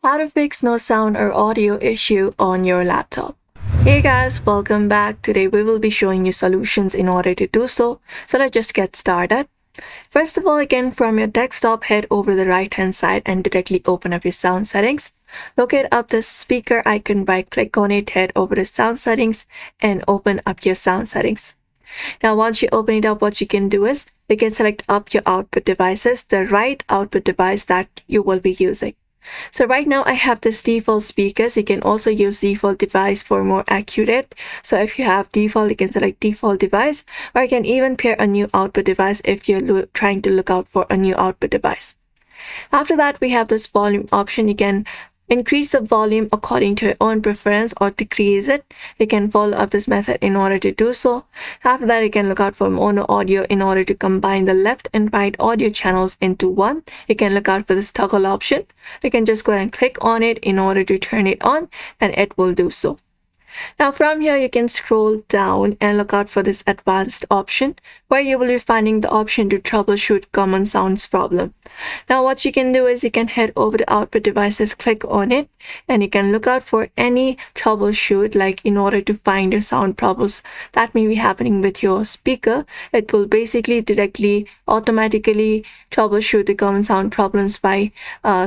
How to fix no sound or audio issue on your laptop. Hey guys, welcome back. Today we will be showing you solutions in order to do so. So let's just get started. First of all, again, from your desktop, head over the right hand side and directly open up your sound settings. Locate up the speaker icon, right click on it, head over to sound settings and open up your sound settings. Now once you open it up, what you can do is you can select up your output devices, the right output device that you will be using. So right now I have this default speakers. You can also use default device for more accurate. So if you have default, you can select default device, or you can even pair a new output device if you're trying to look out for a new output device. After that, we have this volume option. You can increase the volume according to your own preference or decrease it. You can follow up this method in order to do so. After that, you can look out for mono audio in order to combine the left and right audio channels into one. You can look out for this toggle option. You can just go ahead and click on it in order to turn it on, and it will do so. Now from here, you can scroll down and look out for this advanced option where you will be finding the option to troubleshoot common sounds problem. Now what you can do is you can head over to output devices, click on it, and you can look out for any troubleshoot, like in order to find your sound problems that may be happening with your speaker. It will basically directly automatically troubleshoot the common sound problems by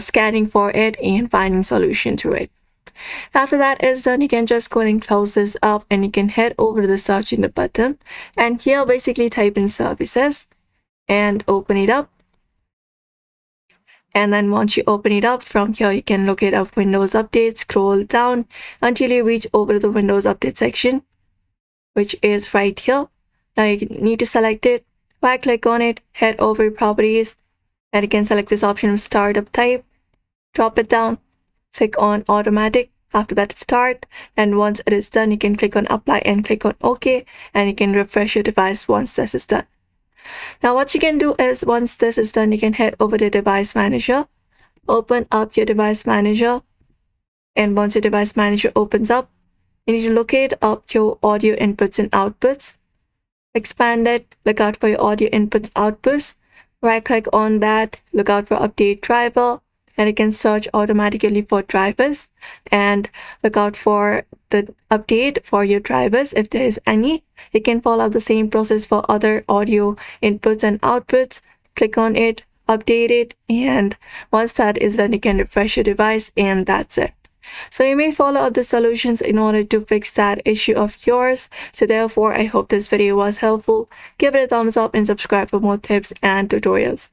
scanning for it and finding solution to it. After that is done, you can just go ahead and close this up and you can head over to the search in the button, and here basically type in services and open it up. And then once you open it up, from here you can locate up Windows Update, scroll down until you reach over to the Windows Update section, which is right here. Now you need to select it, right click on it, head over to properties, and you can select this option of startup type, drop it down, click on automatic. After that, start, and once it is done, you can click on apply and click on OK, and you can refresh your device once this is done. Now what you can do is once this is done, you can head over to device manager, open up your device manager, and once your device manager opens up, you need to locate up your audio inputs and outputs, expand it, look out for your audio inputs outputs, right click on that, look out for update driver, and you can search automatically for drivers and look out for the update for your drivers if there is any. You can follow the same process for other audio inputs and outputs. Click on it, update it, and once that is done, you can refresh your device, and that's it. So you may follow up the solutions in order to fix that issue of yours. So therefore, I hope this video was helpful. Give it a thumbs up and subscribe for more tips and tutorials.